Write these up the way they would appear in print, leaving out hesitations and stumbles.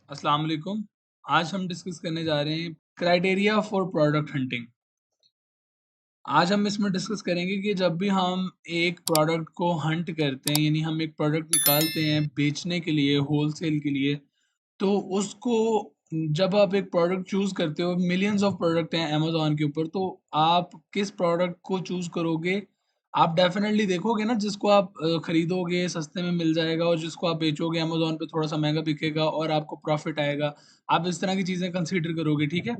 अस्सलाम वालेकुम। आज हम डिस्कस करने जा रहे हैं क्राइटेरिया फॉर प्रोडक्ट हंटिंग। आज हम इसमें डिस्कस करेंगे कि जब भी हम एक प्रोडक्ट को हंट करते हैं, यानी हम एक प्रोडक्ट निकालते हैं बेचने के लिए, होलसेल के लिए, तो उसको जब आप एक प्रोडक्ट चूज़ करते हो, मिलियंस ऑफ प्रोडक्ट हैं अमेज़न के ऊपर, तो आप किस प्रोडक्ट को चूज़ करोगे? आप डेफ़िनेटली देखोगे ना जिसको आप खरीदोगे सस्ते में मिल जाएगा और जिसको आप बेचोगे अमेज़न पे थोड़ा-सा महँगा बिकेगा और आपको प्रॉफ़िट आएगा। आप इस तरह की चीज़ें कंसीडर करोगे, ठीक है?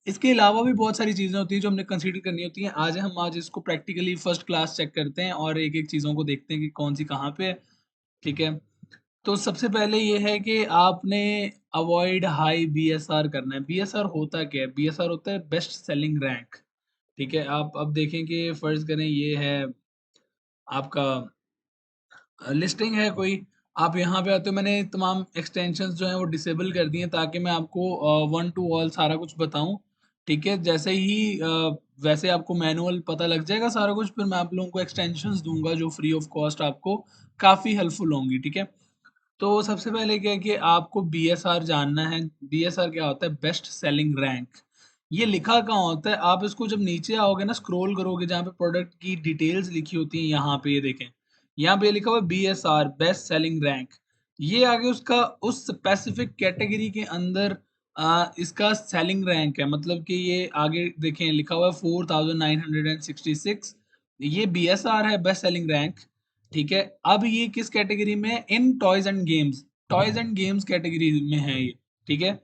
इसके अलावा भी बहुत सारी चीज़ें होती हैं जो हमने कंसीडर करनी होती हैं। आज इसको प्रैक्टिकली फर्स्ट क्लास चेक करते हैं और एक-एक चीज़ों को देखते हैं कि कौन-सी कहाँ पे है, ठीक है? तो सबसे पहले ये है कि आपने अवॉइड हाई बीएसआर करना है। बीएसआर होता क्या है? बीएसआर होता है बेस्ट सेलिंग रैंक, ठीक है? आप अब देखें कि फ़र्ज़ करें ये है आपका लिस्टिंग है कोई, आप यहाँ पे आते हो, मैंने तमाम एक्सटेंशंस जो हैं वो डिसेबल कर दिए हैं ताकि मैं आपको वन टू ऑल सारा कुछ बताऊँ, ठीक है? जैसे ही वैसे आपको मैनुअल पता लग जाएगा सारा कुछ, फिर मैं आप लोगों को एक्सटेंशंस दूँगा जो फ्री ऑफ कॉस्ट आपको काफ़ी हेल्पफुल होंगी, ठीक है? तो सबसे पहले क्या है कि आपको बीएसआर जानना है। बीएसआर क्या होता है? Best selling rank. ये लिखा कहाँ होता है? आप इसको जब नीचे आओगे ना, स्क्रॉल करोगे जहाँ पे प्रोडक्ट की डिटेल्स लिखी होती हैं, यहाँ पे ये देखें। यहाँ पे लिखा हुआ है बीएसआर बेस्ट सेलिंग रैंक। ये आगे उसका उस स्पेसिफिक कैटेगरी के अंदर इसका सेलिंग रैंक है, मतलब कि ये आगे देखें लिखा हुआ है 4966। ये बीएसआर है बेस्ट सेलिंग रैंक, ठीक है? अब ये किस कैटेगरी में है? In toys and games. Toys and games category में है ये, ठीक है?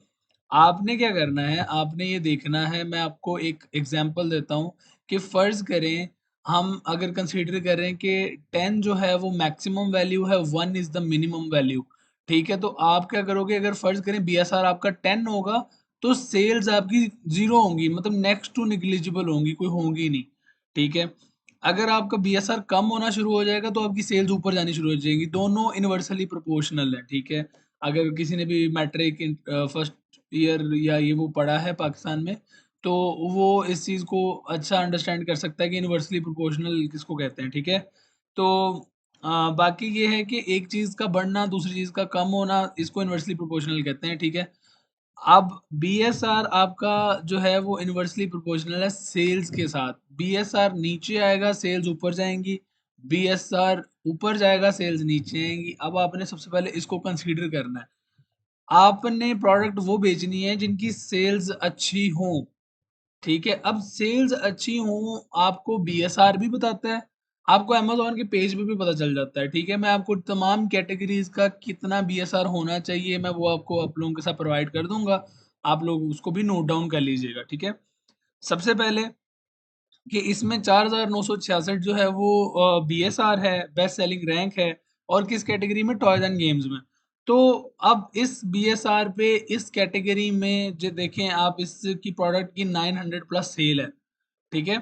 आपने क्या करना है? आपने ये देखना है, मैं आपको एक एग्जांपल देता हूँ कि फर्ज करें हम अगर कंसीडर करें कि 10 जो है वो मैक्सिमम वैल्यू है, 1 इज द मिनिमम वैल्यू, ठीक है? तो आप क्या करोगे? अगर फर्ज करें बीएसआर आपका 10 होगा, तो सेल्स आपकी जीरो होंगी, मतलब नेक्स्ट टू निग्लिजिबल होंगी, कोई होंगी नहीं, ठीक है? अगर आपका बीएसआर कम होना शुरू हो जाएगा तो आपकी सेल्स ऊपर जानी शुरू हो जाएगी। दोनों इनवर्सली प्रोपोर्शनल है, ठीक है? अगर किसी ने भी मैट्रिक फर्स्ट ईयर या ये वो पढ़ा है पाकिस्तान में, तो वो इस चीज़ को अच्छा अंडरस्टैंड कर सकता है कि इनवर्सली प्रोपोर्शनल किसको कहते हैं, ठीक है? तो बाकी ये है कि एक चीज़ का बढ़ना दूसरी चीज़ का कम होना, इसको इनवर्सली प्रोपोर्शनल कहते हैं, ठीक है? अब बीएसआर आपका जो है वो इनवर्सली प्रोपोर्शनल है सेल्स के साथ। बीएसआर नीचे आएगा, सेल्स ऊपर जाएँगी, बीएसआर ऊपर जाएगा, सेल्स नीचे आएँगी। अब आपने सबसे पहले इसको कंसीडर करना है। आपने प्रोडक्ट वो बेचनी है जिनकी सेल्स अच्छी हों, ठीक है? अब सेल्स अच्छी हों, आपको बीएसआर भी बताता है, आपको अमेज़न के पेज पे भी पता चल जाता है, ठीक है? मैं आपको तमाम कैटेगरीज़ का कितना बीएसआर होना चाहिए, मैं वो आपको आप लोगों के साथ प्रोवाइड कर दूँगा। आप लोग उसको भी नोट डाउन कर लीजिएगा, ठीक है? सबसे पहले कि इसमें 4966 जो है वो बीएसआर है, बेस्ट सेलिंग रैंक है और किस कैटेगरी में? टॉयज़ एंड गेम्स में। तो अब इस बीएसआर पे इस कैटेगरी में जो देखें आप, इसकी प्रोडक्ट की 900 प्लस सेल है, ठीक है?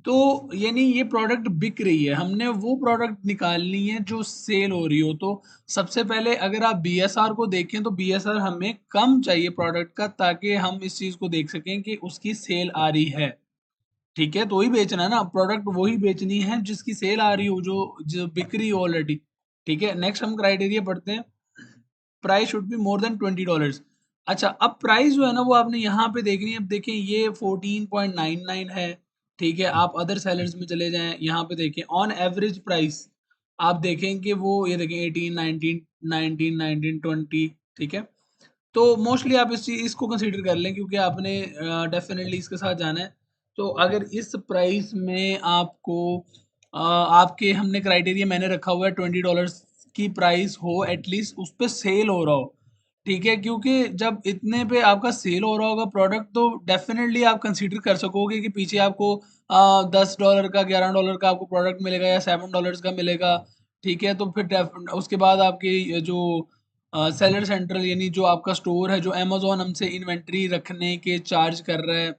तो यानी ये प्रोडक्ट बिक रही है, हमने वो प्रोडक्ट निकालनी है जो सेल हो रही हो। तो सबसे पहले अगर आप बीएसआर को देखें तो बीएसआर हमें कम चाहिए प्रोडक्ट का, ताकि हम इस चीज़ को देख सकें कि उसकी सेल आ रही है। ठीक है, तो ही बेचना है ना, प्रोडक्ट वही बेचनी है जिसकी सेल आ रही हो, जो जो बिक रही हो ऑलरेडी, ठीक है? नेक्स्ट हम क्राइटेरिया पढ़ते हैं, price should be more than $20। अच्छा, अब प्राइस जो है ना वो आपने यहाँ पे देखनी है। अब देखें ये 14.99 है, ठीक है? आप अदर सेलर्स में चले जाएँ, यहाँ पे देखें ऑन एवरेज प्राइस आप देखें कि वो ये देखें 18, 19, 19, 19, 20, ठीक है? तो मोस्टली आप इसको कंसीडर कर लें क्योंकि आपने डेफ़िनेटली इसके साथ जाना है। तो अगर इस प्राइस में आपको आपके हमने क्राइटेरिया मैंने रखा हुआ है $20 की प्राइस हो, एटलीस्ट उस पे सेल हो रहा हो, ठीक है? क्योंकि जब इतने पे आपका सेल हो रहा होगा प्रोडक्ट, तो डेफ़िनेटली आप कंसीडर कर सकोगे कि पीछे आपको $10 का, $11 का आपको प्रोडक्ट मिलेगा या $7 का मिलेगा, ठीक है? तो फिर उसके बाद आपकी ये जो सेलर सेंट्रल यानी जो आपका स्टोर है, जो अमेज़न हमसे इन्वेंटरी रखने के चार्ज कर रहा है,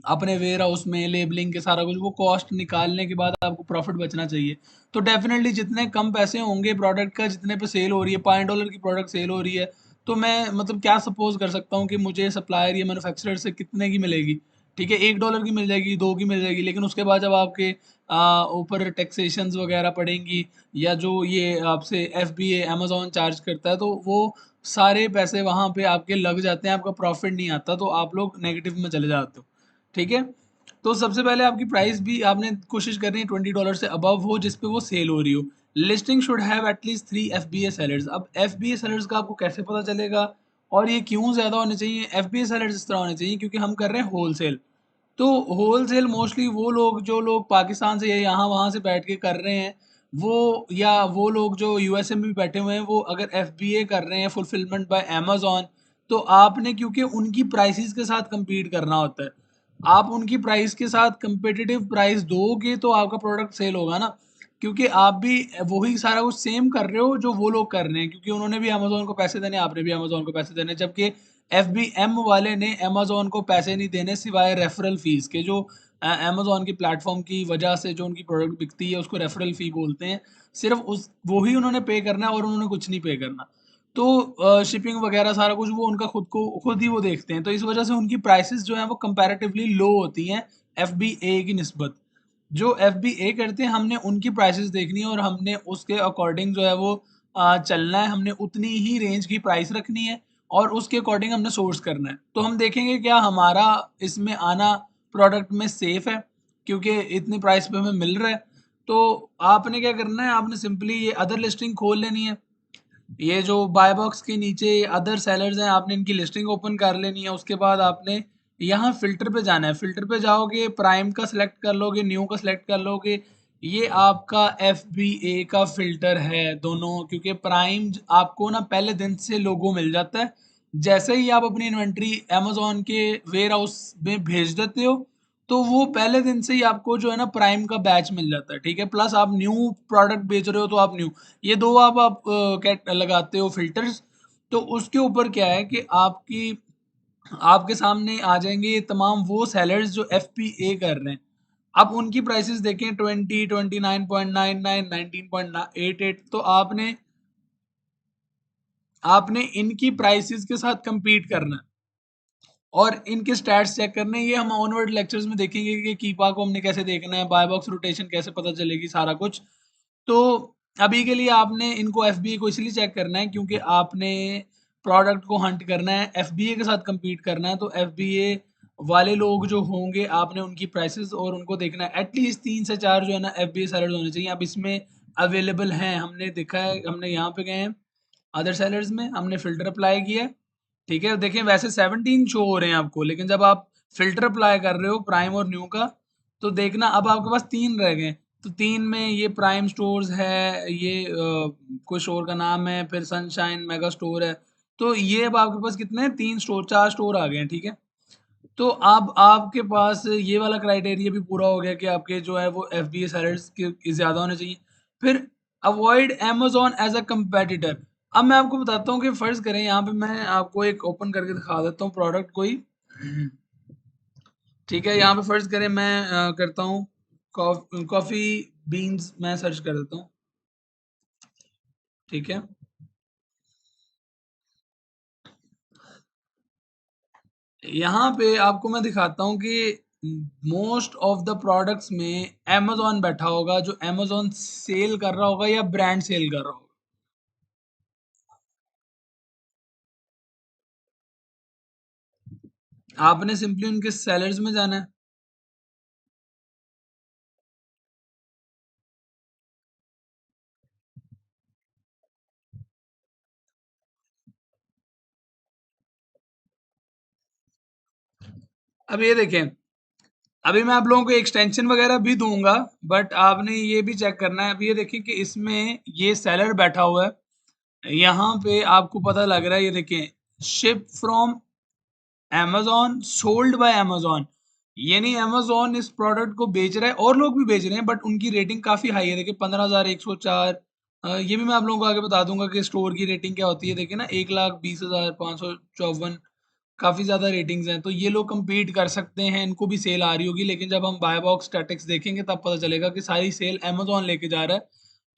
अपने वेयर हाउस में लेबलिंग के सारा कुछ, वो कॉस्ट निकालने के बाद आपको प्रॉफिट बचना चाहिए। तो डेफ़िनेटली जितने कम पैसे होंगे प्रोडक्ट का, जितने पे सेल हो रही है, $5 की प्रोडक्ट सेल हो रही है, तो मैं मतलब क्या सपोज़ कर सकता हूँ कि मुझे सप्लायर या मैन्युफैक्चरर से कितने की मिलेगी, ठीक है? $1 की मिल जाएगी, 2 की मिल जाएगी, लेकिन उसके बाद जब आपके ऊपर टैक्सेशंस वगैरह पड़ेंगी, या जो ये आपसे एफबीए अमेज़न चार्ज करता है, तो वो सारे पैसे वहाँ पे आपके लग जाते हैं, आपका प्रॉफिट नहीं आता, तो आप लोग नेगेटिव में चले जाते हो। ठीक है? तो सबसे पहले आपकी प्राइस भी आपने कोशिश करनी है $20 से अबव हो, जिस पे वो सेल हो रही हो। Listing should have at least 3 FBA sellers. अब एफबीए सेलर्स का आपको कैसे पता चलेगा और ये क्यों ज़्यादा होने चाहिए? एफबीए सेलर्स इस तरह होने चाहिए क्योंकि हम कर रहे हैं होलसेल। तो होलसेल मोस्टली वो लोग, जो लोग पाकिस्तान से या यहाँ वहाँ से बैठ के कर रहे हैं, वो, या वो लोग जो यूएसए में भी बैठे हुए हैं, वो अगर एफबीए कर रहे हैं फुलफिलमेंट बाय अमेज़न, तो आपने क्योंकि उनकी प्राइसेस के साथ compete करना होता है। आप उनकी प्राइस के साथ कम्पिटिटिव प्राइस दोगे तो आपका प्रोडक्ट सेल होगा ना, क्योंकि आप भी वही सारा कुछ सेम कर रहे हो जो वो लोग कर रहे हैं, क्योंकि उन्होंने भी अमेज़न को पैसे देने, आपने भी अमेज़न को पैसे देने, जबकि एफबीएम वाले ने अमेज़न को पैसे नहीं देने सिवाय रेफरल फीस के, जो अमेज़न की प्लेटफॉर्म की वजह से जो उनकी प्रोडक्ट बिकती है उसको रेफरल फी बोलते हैं। सिर्फ उस वो ही उन्होंने पे करना है और उन्होंने कुछ नहीं पे करना। तो शिपिंग वगैरह सारा कुछ वो उनका खुद ही वो देखते हैं, तो इस वजह से उनकी प्राइसेस जो हैं वो कंपैरेटिवली लो होती हैं एफबीए की निस्बत। जो एफबीए करते हैं, हमने उनकी प्राइसेस देखनी है और हमने उसके अकॉर्डिंग जो है वो चलना है, हमने उतनी ही रेंज की प्राइस रखनी है और उसके अकॉर्डिंग हमने सोर्स करना है। तो हम देखेंगे क्या हमारा इसमें आना प्रोडक्ट में सेफ है, क्योंकि इतनी प्राइस पे हमें मिल रहा है। तो आपने क्या करना है, आपने सिंपली ये अदर लिस्टिंग खोल लेनी है। ये जो बाय बॉक्स के नीचे अदर सेलर्स हैं, आपने इनकी लिस्टिंग ओपन कर लेनी है। उसके बाद आपने यहाँ फिल्टर पे जाना है। फिल्टर पे जाओगे, प्राइम का सिलेक्ट कर लोगे, न्यू का सिलेक्ट कर लोगे। ये आपका FBA का फिल्टर है दोनों, क्योंकि प्राइम आपको ना पहले दिन से लोगो मिल जाता है। जैसे ही आप अपनी इन्वेंट्री अमेज़न के वेयर हाउस में भेज देते हो, तो वो पहले दिन से ही आपको जो है ना प्राइम का बैच मिल जाता है। ठीक है? प्लस आप न्यू प्रोडक्ट बेच रहे हो तो आप न्यू, ये दो आप कैट लगाते हो फिल्टर्स। तो उसके ऊपर क्या है कि आपके सामने आ जाएंगे ये तमाम वो सेलर्स जो FBA कर रहे हैं। आप उनकी प्राइसेस देखें, 20, 29.99, 19.88, तो आपने इनकी प्राइसेस के साथ compete करना है और इनके स्टैट्स चेक करने हैं। ये हम ऑनवर्ड लेक्चर्स में देखेंगे कि कीपा को हमने कैसे देखना है, बाय बॉक्स रोटेशन कैसे पता चलेगी, सारा कुछ। तो अभी के लिए आपने इनको एफबीए को इसलिए चेक करना है क्योंकि आपने प्रोडक्ट को हंट करना है, एफबीए के साथ compete करना है। तो एफबीए वाले लोग जो होंगे, आपने उनकी प्राइसेस और उनको देखना है। एटलीस्ट 3 से 4 जो है ना एफबीए सेलर्स होने चाहिए। अब इसमें अवेलेबल हैं, हमने देखा है, हमने यहाँ पे गए हैं अदर सेलर्स में, हमने फ़िल्टर अप्लाई किया है। ठीक है? देखिए वैसे 17 शो हो रहे हैं आपको, लेकिन जब आप फ़िल्टर अप्लाई कर रहे हो प्राइम और न्यू का, तो देखना अब आपके पास 3 रह गए। तो 3 में ये प्राइम स्टोर्स है, ये कोई स्टोर का नाम है, फिर सनशाइन मेगा स्टोर है। तो ये अब आपके पास कितने हैं? 3 स्टोर, 4 स्टोर आ गए हैं। ठीक है? तो अब आपके पास ये वाला क्राइटेरिया भी पूरा हो गया कि आपके जो है वो एफबीए सेलर्स के ज़्यादा होने चाहिए। फिर avoid Amazon as a competitor. अब मैं आपको बताता हूँ कि फ़र्ज़ करें, यहाँ पे मैं आपको एक ओपन करके दिखा देता हूँ प्रोडक्ट कोई। ठीक है? यहाँ पे फ़र्ज़ करें मैं करता हूँ कॉफ़ी बीन्स मैं सर्च कर देता हूँ। ठीक है? यहाँ पे आपको मैं दिखाता हूँ कि मोस्ट ऑफ द प्रोडक्ट्स में अमेज़न बैठा होगा, जो अमेज़न सेल कर रहा होगा या ब्रांड सेल कर रहा होगा। आपने सिंपली उनके सेलर्स में जाना है। अब ये देखें, अभी मैं आप लोगों को एक्सटेंशन वगैरह भी दूंगा, बट आपने ये भी चेक करना है। अब ये देखें कि इसमें ये सेलर बैठा हुआ है, यहाँ पे आपको पता लग रहा है, ये देखें, ship from Amazon, sold by Amazon. यानी अमेज़न इस प्रोडक्ट को बेच रहा है, और लोग भी बेच रहे हैं, बट उनकी रेटिंग काफ़ी हाई है। देखिए 15,104। ये भी मैं आप लोगों को आगे बता दूंगा कि स्टोर की रेटिंग क्या होती है। देखिए ना, 1,20,554 काफ़ी ज़्यादा रेटिंग्स हैं। तो ये लोग compete कर सकते हैं, इनको भी सेल आ रही होगी, लेकिन जब हम बाय बॉक्स स्टैटिक्स देखेंगे तब पता चलेगा कि सारी सेल अमेज़न लेके जा रहा है।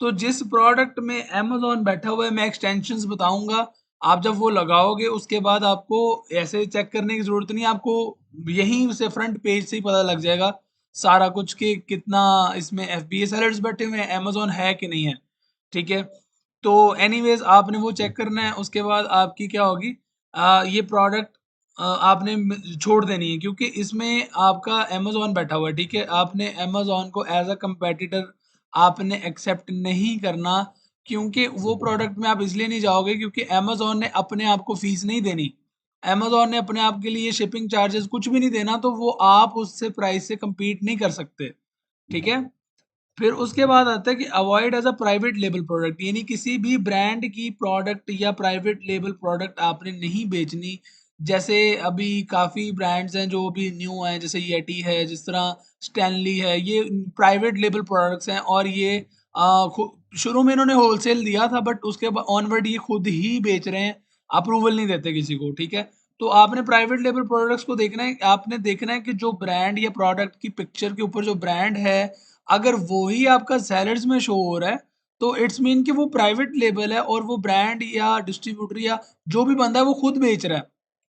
तो जिस प्रोडक्ट में अमेज़न बैठा हुआ है, मैं एक्सटेंशंस बताऊंगा। आप जब वो लगाओगे उसके बाद आपको ऐसे चेक करने की ज़रूरत नहीं है, आपको यहीं से फ्रंट पेज से ही पता लग जाएगा। सारा कुछ कि कितना इसमें एफबीए सेलर्स बैठे हुए हैं, अमेज़न है कि नहीं है, ठीक है? तो एनीवेज़ आपने वो चेक करना है, उसके बाद आपकी क्या होगी ये प्रोडक्ट आपने छोड़ देनी है क्योंकि इसमें आपका अमेज़न बैठा हुआ है, ठीक है? आपने अमेज़न को एज़ अ कंपेटिटर आपने एक्सेप्ट नहीं करना क्योंकि वो प्रोडक्ट में आप इसलिए नहीं जाओगे क्योंकि अमेज़न ने अपने आप को फीस नहीं देनी। अमेज़न ने अपने आप के लिए शिपिंग चार्जेस कुछ भी नहीं देना, तो वो आप उससे प्राइस से कम्पीट नहीं कर सकते, ठीक है? फिर उसके बाद आता है कि avoid as a private label product यानी किसी भी ब्रांड की प्रोडक्ट या प्राइवेट लेबल प्रोडक्ट आपने नहीं बेचनी। जैसे अभी काफ़ी ब्रांड्स हैं जो अभी न्यू हैं, जैसे येटी है, जिस तरह स्टैनली है, ये प्राइवेट लेबल प्रोडक्ट्स हैं और ये शुरू में इन्होंने होलसेल दिया था बट उसके ऑनवर्ड ये खुद ही बेच रहे हैं, अप्रूवल नहीं देते किसी को, ठीक है? तो आपने प्राइवेट लेबल प्रोडक्ट्स को देखना है, आपने देखना है कि जो ब्रांड या प्रोडक्ट की पिक्चर के ऊपर जो ब्रांड है अगर वो ही आपका सेलर्स में शो हो रहा है, तो इट्स मीन कि वो प्राइवेट लेबल है और वो ब्रांड या डिस्ट्रीब्यूटर या जो भी बंदा है वो खुद बेच रहा है,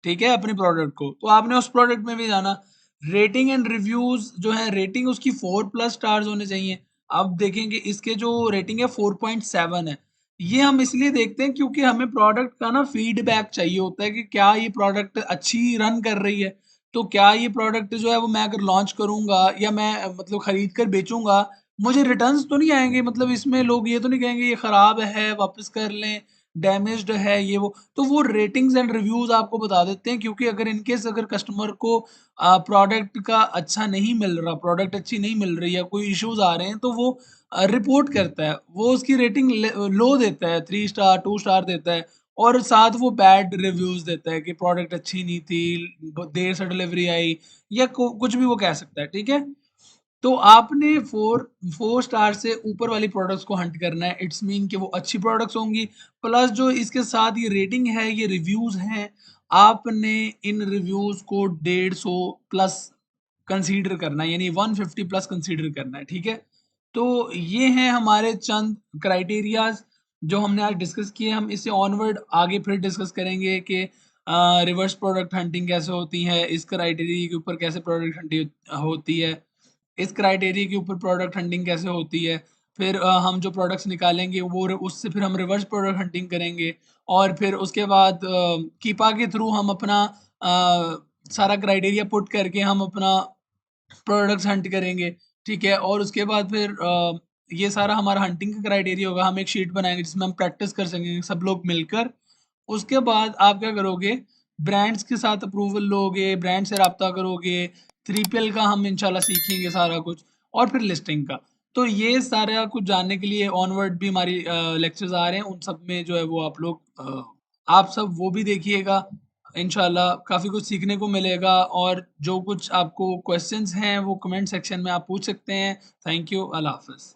ठीक है? अपने प्रोडक्ट को। तो आपने उस प्रोडक्ट में भी जाना। रेटिंग एंड रिव्यूज़ जो है रेटिंग उसकी 4 प्लस स्टार्स होने चाहिए। अब देखेंगे इसके जो रेटिंग है 4.7 है। ये हम इसलिए देखते हैं क्योंकि हमें प्रोडक्ट का ना फीडबैक चाहिए होता है कि क्या ये प्रोडक्ट अच्छी रन कर रही है। तो क्या ये प्रोडक्ट जो है वो मैं अगर लॉन्च करूँगा या मैं मतलब खरीद कर बेचूँगा, मुझे रिटर्न्स तो नहीं आएँगे मतलब इसमें लोग ये तो नहीं कहेंगे ये खराब है, वापस कर लें, डैमेज्ड है ये वो। तो वो रेटिंग्स एंड रिव्यूज़ आपको बता देते हैं क्योंकि अगर इन केस अगर कस्टमर को प्रोडक्ट का अच्छा नहीं मिल रहा, प्रोडक्ट अच्छी नहीं मिल रही है, कोई इश्यूज़ आ रहे हैं तो वो रिपोर्ट करता है। वो उसकी रेटिंग लो देता है, 3 स्टार, 2 स्टार देता है और साथ वो बैड रिव्यूज़ देता है कि प्रोडक्ट अच्छी नहीं थी, देर से डिलीवरी आई या कुछ भी वो कह सकता है, ठीक है? तो आपने 4 स्टार से ऊपर वाली प्रोडक्ट्स को हंट करना है। इट्स मीन कि वो अच्छी प्रोडक्ट्स होंगी, प्लस जो इसके साथ ये रेटिंग है, ये रिव्यूज़ हैं, आपने इन रिव्यूज़ को 150 प्लस कंसीडर करना है, यानी 150 प्लस कंसीडर करना है, ठीक है? तो ये हैं हमारे चंद क्राइटेरियाज़ जो हमने आज डिस्कस किए। हम इससे ऑनवर्ड आगे फिर डिस्कस करेंगे कि रिवर्स प्रोडक्ट हंटिंग कैसे होती है, इस क्राइटेरिया के ऊपर कैसे प्रोडक्ट हंटिंग होती है। इस क्राइटेरिया के ऊपर प्रोडक्ट हंटिंग कैसे होती है, फिर हम जो प्रोडक्ट्स निकालेंगे वो उससे फिर हम रिवर्स प्रोडक्ट हंटिंग करेंगे और फिर उसके बाद कीपा के थ्रू हम अपना सारा क्राइटेरिया पुट करके हम अपना प्रोडक्ट्स हंट करेंगे, ठीक है? और उसके बाद फिर ये सारा हमारा हंटिंग का क्राइटेरिया होगा, हम एक शीट बनाएँगे जिसमें हम प्रैक्टिस कर सकेंगे सब लोग मिलकर। उसके बाद आप क्या करोगे, ब्रांड्स के साथ अप्रूवल लोगे, ब्रांड से राब्ता करोगे, 3PL का हम इंशाल्लाह सीखेंगे सारा कुछ और फिर लिस्टिंग का। तो ये सारा कुछ जानने के लिए ऑनवर्ड भी हमारी लेक्चर्स आ रहे हैं, उन सब में जो है वो आप सब वो भी देखिएगा। इंशाल्लाह काफ़ी कुछ सीखने को मिलेगा और जो कुछ आपको क्वेश्चंस हैं वो कमेंट सेक्शन में आप पूछ सकते हैं। थैंक यू, अल्लाह हाफ़िज़।